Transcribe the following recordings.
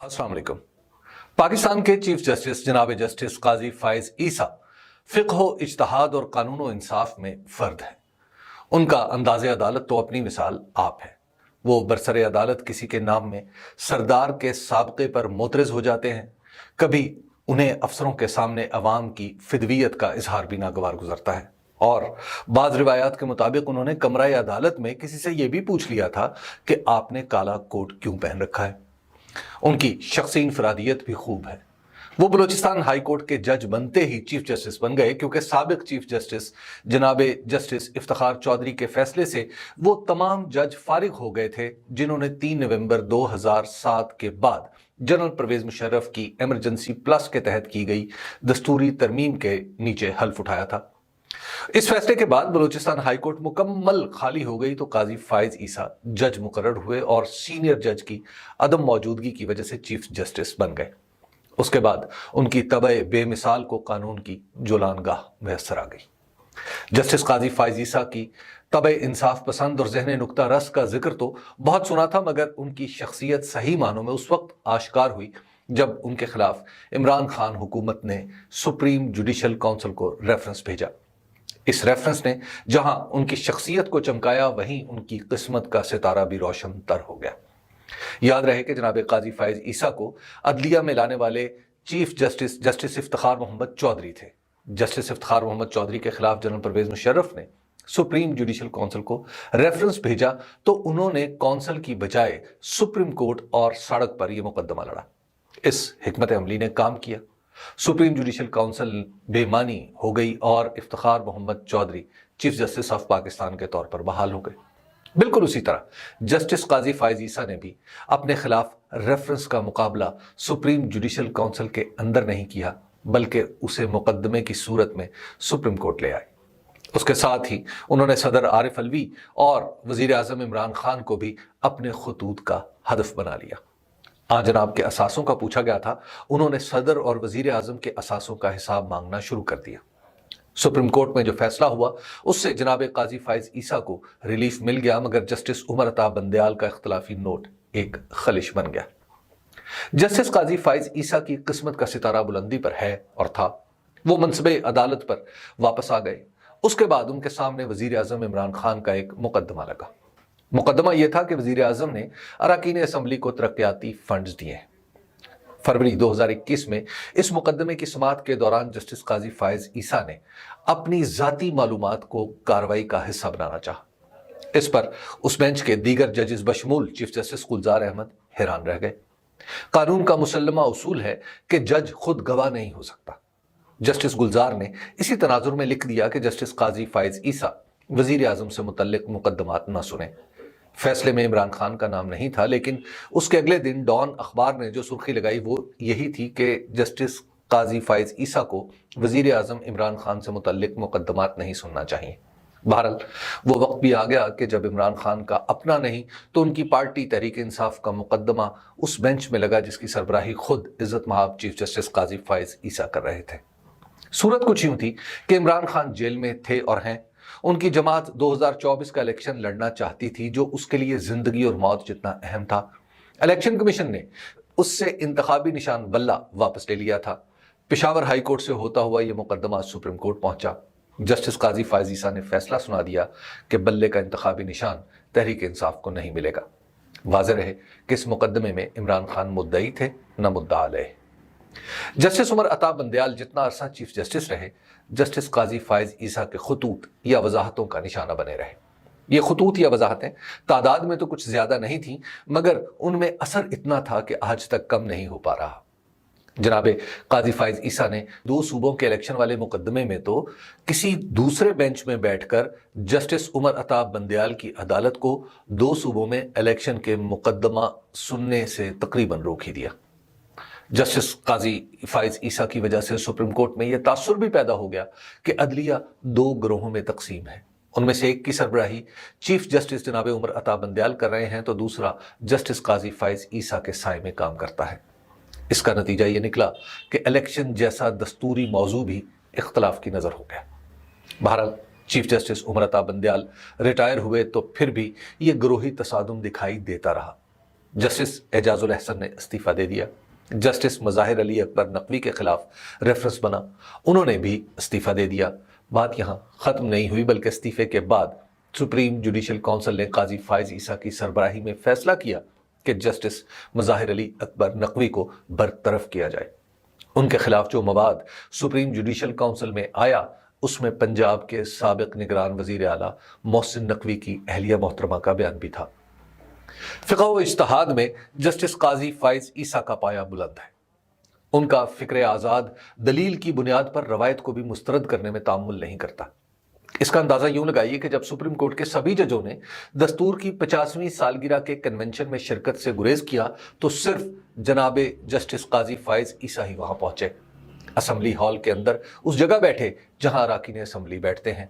अस्सलाम वालेकुम। पाकिस्तान के चीफ जस्टिस जनाब जस्टिस काजी फाइज ईसा फ़िक़्ह इज्तिहाद और कानून व इंसाफ में फ़र्द है। उनका अंदाज़े अदालत तो अपनी मिसाल आप है। वो बरसरे अदालत किसी के नाम में सरदार के साबक़े पर मोतरज़ हो जाते हैं, कभी उन्हें अफसरों के सामने अवाम की फिदवियत का इजहार भी नागवार गुजरता है, और बाज़ रिवायात के मुताबिक उन्होंने कमरा अदालत में किसी से यह भी पूछ लिया था कि आपने काला कोट क्यों पहन रखा है। उनकी शख्सी इनफरादियत भी खूब है। वो बलूचिस्तान हाई कोर्ट के जज बनते ही चीफ जस्टिस बन गए, क्योंकि साबिक चीफ जस्टिस जनाब जस्टिस इफ्तिखार चौधरी के फैसले से वो तमाम जज फारिग हो गए थे जिन्होंने 3 नवंबर 2007 के बाद जनरल परवेज मुशर्रफ की इमरजेंसी प्लस के तहत की गई दस्तूरी तरमीम के नीचे हल्फ उठाया था। इस फैसले के बाद बलूचिस्तान हाई कोर्ट मुकम्मल खाली हो गई तो काजी फाइज ईसा जज मुकर्रर हुए और सीनियर जज की अदम मौजूदगी की वजह से चीफ जस्टिस बन गए। उसके बाद उनकी तबे बेमिसाल को कानून की जुलानगाह मैसर आ गई। जस्टिस काजी फाइज ईसा की तबे इंसाफ पसंद और ज़हन नुक्ता रस का जिक्र तो बहुत सुना था, मगर उनकी शख्सियत सही मानों में उस वक्त आश्कार हुई जब उनके खिलाफ इमरान खान हुकूमत ने सुप्रीम जुडिशल काउंसिल को रेफरेंस भेजा। इस रेफरेंस ने जहां उनकी शख्सियत को चमकाया, वहीं उनकी किस्मत का सितारा भी रोशन तर हो गया। याद रहे कि जनाब काजी फाइज ईसा को अदलिया में लाने वाले चीफ जस्टिस इफ्तिखार मोहम्मद चौधरी थे। जस्टिस इफ्तिखार मोहम्मद चौधरी के खिलाफ जनरल परवेज मुशर्रफ ने सुप्रीम जुडिशल काउंसिल को रेफरेंस भेजा तो उन्होंने काउंसिल की बजाय सुप्रीम कोर्ट और सड़क पर यह मुकदमा लड़ा। इस हिकमत अमली ने काम किया। सुप्रीम जुडिशल काउंसिल बेमानी हो गई और Iftikhar Mohammad Chaudhry chief justice of Pakistan के तौर पर बहाल हो गए। बिल्कुल उसी तरह जस्टिस काजी फाइज ईसा ने भी अपने खिलाफ रेफरेंस का मुकाबला सुप्रीम जुडिशल काउंसिल के अंदर नहीं किया, बल्कि उसे मुकदमे की सूरत में सुप्रीम कोर्ट ले आए। उसके साथ ही उन्होंने सदर आरिफ अलवी और वजीर आजम इमरान खान को भी अपने खतूत का हदफ बना लिया। जनाब के असासों का पूछा गया था, उन्होंने सदर और वजीर आजम के असासों का हिसाब मांगना शुरू कर दिया। सुप्रीम कोर्ट में जो फैसला हुआ उससे जनाब काजी फाइज ईसा को रिलीफ मिल गया, मगर जस्टिस उमर अता बंदयाल का इख्तलाफी नोट एक खलिश बन गया। जस्टिस काजी फाइज ईसा की किस्मत का सितारा बुलंदी पर है और था। वो मनसबे अदालत पर वापस आ गए। उसके बाद उनके सामने वजीर आजम इमरान खान का एक मुकदमा लगा। मुकदमा यह था कि वजीर आजम ने अरकान असम्बली को तरक्याती फंड्स दिए। फरवरी 2021 में इस मुकदमे की समाअत के दौरान जस्टिस काजी फाइज ईसा ने अपनी जाती मालूमात को कार्रवाई का हिस्सा बनाना चाहा। इस पर उस बेंच के दीगर जजेस बशमूल चीफ जस्टिस गुलजार अहमद हैरान रह गए। कानून का मुसल्लमा उसूल है कि जज खुद गवाह नहीं हो सकता। जस्टिस गुलजार ने इसी तनाजुर में लिख दिया कि जस्टिस काजी फाइज ईसा वजीर आजम से मुतल्लिक मुकदमात न सुने। फैसले में इमरान खान का नाम नहीं था, लेकिन उसके अगले दिन डॉन अखबार ने जो सुर्खी लगाई वो यही थी कि जस्टिस काजी फाइज ईसा को वजीर आजम इमरान खान से मुतल्लिक मुकदमात नहीं सुनना चाहिए। बहरहाल वो वक्त भी आ गया कि जब इमरान खान का अपना नहीं तो उनकी पार्टी तहरीक इंसाफ का मुकदमा उस बेंच में लगा जिसकी सरबराही खुद इज्जत महाब चीफ जस्टिस काजी फाइज ईसा कर रहे थे। सूरत कुछ यूं थी कि इमरान खान जेल में थे और हैं। उनकी जमात 2024 का इलेक्शन लड़ना चाहती थी, जो उसके लिए जिंदगी और मौत जितना अहम था। इलेक्शन कमीशन ने उससे इंतखाबी निशान बल्ला वापस ले लिया था। पेशावर हाई कोर्ट से होता हुआ यह मुकदमा सुप्रीम कोर्ट पहुंचा। जस्टिस काजी फाइज ईसा ने फैसला सुना दिया कि बल्ले का इंतखाबी निशान तहरीक इंसाफ को नहीं मिलेगा। वाज़ेह रहे कि इस मुकदमे में इमरान खान मुद्दई थे न मुद्दा अलैह। जस्टिस उमर अता बंदयाल जितना अरसा चीफ जस्टिस रहे, जस्टिस काजी फाइज ईसा के खतूत या वजाहतों का निशाना बने रहे। ये खतूत या वजाहतें तादाद में तो कुछ ज्यादा नहीं थी, मगर उनमें असर इतना था कि आज तक कम नहीं हो पा रहा। जनाबे काजी फाइज ईसा ने 2 सूबों के इलेक्शन वाले मुकदमे में तो किसी दूसरे बेंच में बैठकर जस्टिस उमर अता बंदयाल की अदालत को 2 सूबों में इलेक्शन के मुकदमा सुनने से तकरीबन रोक ही दिया। जस्टिस काजी फाइज ईसा की वजह से सुप्रीम कोर्ट में यह तासुर भी पैदा हो गया कि अदलिया 2 गिरोहों में तकसीम है। उनमें से एक की सरबराही चीफ जस्टिस जनाब उमर अता बंदयाल कर रहे हैं तो दूसरा जस्टिस काजी फाइज ईसा के साए में काम करता है। इसका नतीजा ये निकला कि इलेक्शन जैसा दस्तूरी मौजू भी इख्तलाफ की नजर हो गया। बहरहाल chief justice Umar Ata Bandial retire हुए तो फिर भी ये गिरोही तसादुम दिखाई देता रहा। जस्टिस एजाजुल अहसन ने इस्तीफा दे दिया। जस्टिस मज़ाहिर अली अकबर नकवी के खिलाफ रेफरेंस बना, उन्होंने भी इस्तीफा दे दिया। बात यहाँ ख़त्म नहीं हुई, बल्कि इस्तीफे के बाद सुप्रीम जुडिशल काउंसिल ने काजी फायज ईसा की सरबराही में फैसला किया कि जस्टिस मज़ाहिर अली अकबर नकवी को बरतरफ किया जाए। उनके खिलाफ जो मवाद सुप्रीम जुडिशल काउंसिल में आया, उसमें पंजाब के साबिक निगरान वजीर आला मोहसिन नकवी की अहलिया मोहतरमा का बयान भी था। फ़िक़्ह व इज्तिहाद में जस्टिस काजी फायज ईसा का पाया बुलंद है। उनका फ़िक्र आज़ाद दलील की बुनियाद पर रवायत को भी मुस्तरद करने में तामुल नहीं करता। इसका अंदाज़ा यूं लगाइए कि जब सुप्रीम कोर्ट के सभी जजों ने दस्तूर की 50वीं सालगिरह के कन्वेंशन में शिरकत से गुरेज किया, तो सिर्फ जनाबे जस्टिस काजी फायज ईसा ही वहां पहुंचे। असम्बली हॉल के अंदर उस जगह बैठे जहां अराकीन असम्बली बैठते हैं।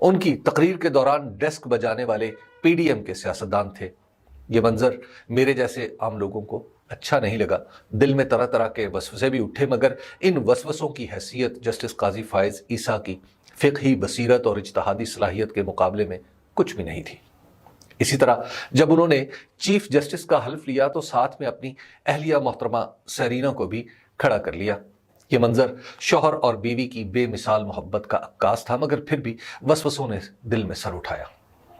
उनकी तकरीर के दौरान डेस्क बजाने वाले पीडीएम के सियासतदान थे। ये मंजर मेरे जैसे आम लोगों को अच्छा नहीं लगा। दिल में तरह तरह के वसवसे भी उठे, मगर इन वसवसों की हैसियत जस्टिस काजी फायज ईसा की फ़िक़ही बसीरत और इज्तिहादी सलाहियत के मुकाबले में कुछ भी नहीं थी। इसी तरह जब उन्होंने चीफ जस्टिस का हल्फ लिया, तो साथ में अपनी अहलिया मोहतरमा सरीना को भी खड़ा कर लिया। ये मंजर शौहर और बीवी की बेमिसाल मोहब्बत का अक्कास था, मगर फिर भी वसवसों ने दिल में सर उठाया।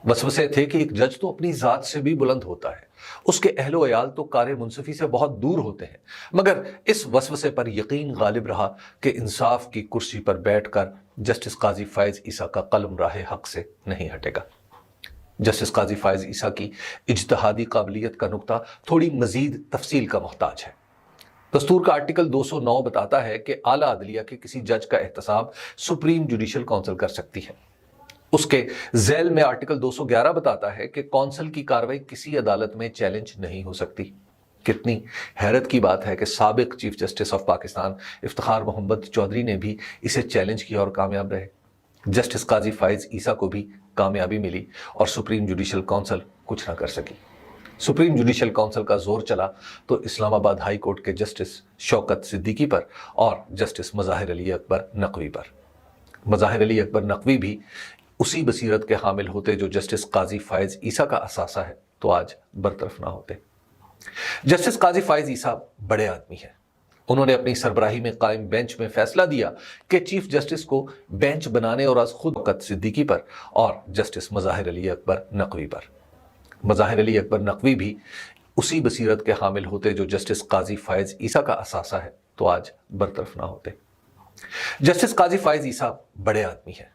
वसवसे थे कि एक जज तो अपनी ज़ात से भी बुलंद होता है, उसके अहलो अयाल तो कार मुनसफी से बहुत दूर होते हैं, मगर इस वसवसे पर यकीन गालिब रहा कि इंसाफ की कुर्सी पर बैठकर जस्टिस काजी फायज ईसा का कलम राह हक से नहीं हटेगा। जस्टिस काजी फायज ईसा की इज्तिहादी काबिलियत का नुक्ता थोड़ी मजीद तफसील का मोहताज है। दस्तूर का आर्टिकल 209 बताता है कि आला अदलिया के किसी जज का एहतसाब सुप्रीम जुडिशल काउंसिल कर सकती है। उसके झैल में आर्टिकल 211 बताता है कि काउंसिल की कार्रवाई किसी अदालत में चैलेंज नहीं हो सकती। कितनी हैरत की बात है कि साबिक chief justice of Pakistan Iftikhar Mohammad Chaudhry ने भी इसे चैलेंज किया और कामयाब रहे। जस्टिस काजी फायज ईसा को भी कामयाबी मिली और सुप्रीम जुडिशल काउंसिल कुछ ना कर सकी। सुप्रीम जुडिशल काउंसिल का जोर चला तो इस्लामाबाद हाई कोर्ट के जस्टिस शौकत सिद्दीकी पर और जस्टिस मज़ाहिर अली अकबर नकवी पर। मज़ाहिर अली अकबर नकवी भी उसी बसीरत के हामिल होते जो जस्टिस काजी फायज ईसा का असासा है, तो आज बरतरफ ना होते। जस्टिस काजी फायज ईसा बड़े आदमी हैं। उन्होंने अपनी सरबराही में कायम बेंच में फैसला दिया कि चीफ जस्टिस को बेंच बनाने और आज खुद शौकत सिद्दीकी पर और जस्टिस मज़ाहिर अली अकबर नकवी पर। मज़ाहिर अली अकबर नकवी भी उसी बसीरत के हामिल होते जो जस्टिस काजी फायज ईसा का असासा है, तो आज बरतरफ ना होते। जस्टिस काजी फायज ईसा बड़े आदमी हैं।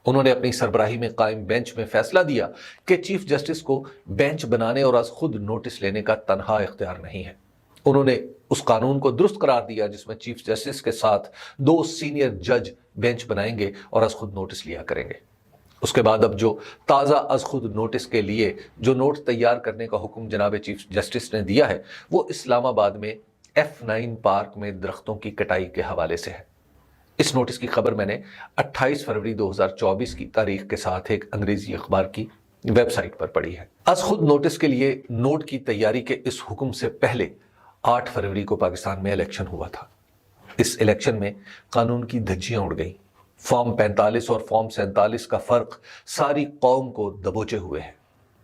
उन्होंने अपनी सरबराही में कायम बेंच में फैसला दिया कि चीफ जस्टिस को बेंच बनाने और आज खुद नोटिस लेने का तनहा इख्तियार नहीं है। उन्होंने उस कानून को दुरुस्त करार दिया जिसमें चीफ जस्टिस के साथ 2 सीनियर जज बेंच बनाएंगे और आज खुद नोटिस लिया करेंगे। उसके बाद अब जो ताज़ा आज खुद नोटिस के लिए जो नोट तैयार करने का हुक्म जनाब चीफ जस्टिस ने दिया है, वो इस्लामाबाद में F9 पार्क में दरख्तों की कटाई के हवाले से है। इस नोटिस की खबर मैंने 28 फरवरी 2024 की तारीख के साथ एक अंग्रेजी अखबार की वेबसाइट पर पढ़ी है। आज खुद नोटिस के लिए नोट की तैयारी के इस हुक्म से पहले 8 फरवरी को पाकिस्तान में इलेक्शन हुआ था। इस इलेक्शन में कानून की धज्जियां उड़ गई। फॉर्म 45 और फॉर्म 47 का फर्क सारी कौम को दबोचे हुए है।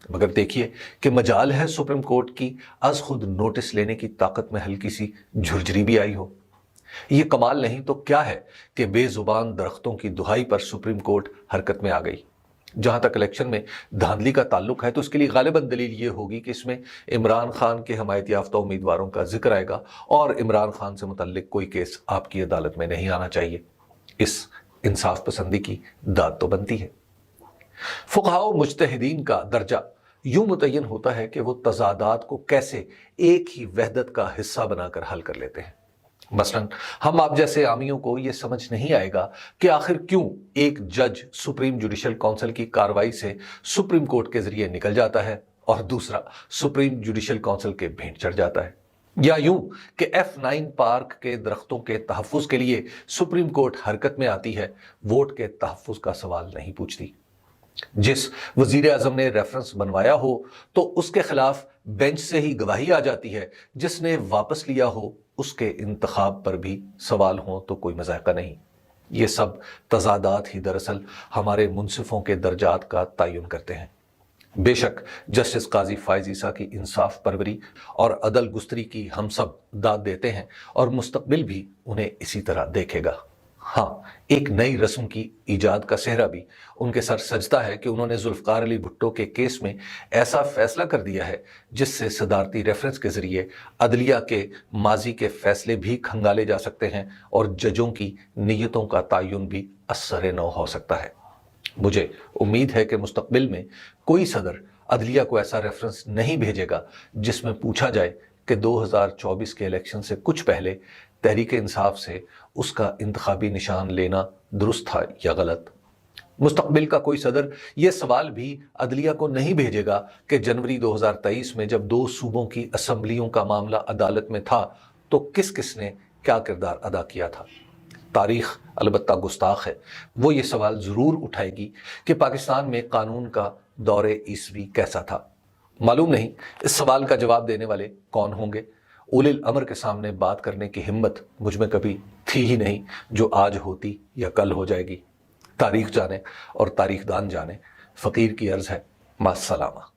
मगर देखिए कि मजाल है सुप्रीम कोर्ट की आज खुद नोटिस लेने की ताकत में हल्की सी झुरझरी भी आई हो। ये कमाल नहीं तो क्या है कि बेजुबान दरख्तों की दुहाई पर सुप्रीम कोर्ट हरकत में आ गई। जहां तक इलेक्शन में धांधली का ताल्लुक है, तो इसके लिए गालिबन दलील ये होगी कि इसमें इमरान खान के हमायत याफ्ता उम्मीदवारों का जिक्र आएगा और इमरान खान से मुतल्लिक कोई केस आपकी अदालत में नहीं आना चाहिए। इस इंसाफ पसंदी की दाद तो बनती है। फुक़हा मुज्तहिदीन का दर्जा यूं मुतय्यन होता है कि वो तजादात को कैसे एक ही वहदत का हिस्सा बनाकर हल कर लेते हैं। मसलन हम आप जैसे आमियों को यह समझ नहीं आएगा कि आखिर क्यों एक जज सुप्रीम जुडिशल काउंसिल की कार्रवाई से सुप्रीम कोर्ट के जरिए निकल जाता है और दूसरा सुप्रीम जुडिशल काउंसिल के भेंट चढ़ जाता है, या यूं कि F9 पार्क के दरख्तों के तहफ़्फ़ुज़ के लिए सुप्रीम कोर्ट हरकत में आती है, वोट के तहफ़्फ़ुज़ का सवाल नहीं पूछती। जिस वजीर आजम ने रेफरेंस बनवाया हो तो उसके खिलाफ बेंच से ही गवाही आ जाती है, जिसने वापस लिया हो उसके इंतखाब पर भी सवाल हो तो कोई मज़ाक़ा नहीं। ये सब तजादात ही दरअसल हमारे मुनसिफों के दर्जात का तयन करते हैं। बेशक जस्टिस काजी फाइज ईसा की इंसाफ परवरी और अदल गुस्तरी की हम सब दाद देते हैं और मुस्तकबिल भी उन्हें इसी तरह देखेगा। हाँ, एक नई रस्म की ईजाद का सेहरा भी उनके सर सजता है कि उन्होंने जुल्फकार अली भुट्टो के केस में ऐसा फैसला कर दिया है जिससे सदारती रेफरेंस के जरिए अदलिया के माजी के फैसले भी खंगाले जा सकते हैं और जजों की नीयतों का तयन भी असर नौ हो सकता है। मुझे उम्मीद है कि मुस्तकबिल में कोई सदर अदलिया को ऐसा रेफरेंस नहीं भेजेगा जिसमें पूछा जाए कि 2024 के इलेक्शन से कुछ पहले तहरीक इंसाफ से उसका इंतखाबी निशान लेना दुरुस्त था या गलत। मुस्तकबिल का कोई सदर यह सवाल भी अदलिया को नहीं भेजेगा कि जनवरी 2023 में जब 2 सूबों की असम्बलियों का मामला अदालत में था तो किस किस ने क्या किरदार अदा किया था। तारीख अलबत्ता गुस्ताख है, वो ये सवाल ज़रूर उठाएगी कि पाकिस्तान में कानून का दौरे ईसवी कैसा था। मालूम नहीं इस सवाल का जवाब देने वाले कौन होंगे। उलिल अमर के सामने बात करने की हिम्मत मुझ में कभी थी ही नहीं, जो आज होती या कल हो जाएगी। तारीख जाने और तारीखदान जाने। फ़कीर की अर्ज़ है, मास्सलामा।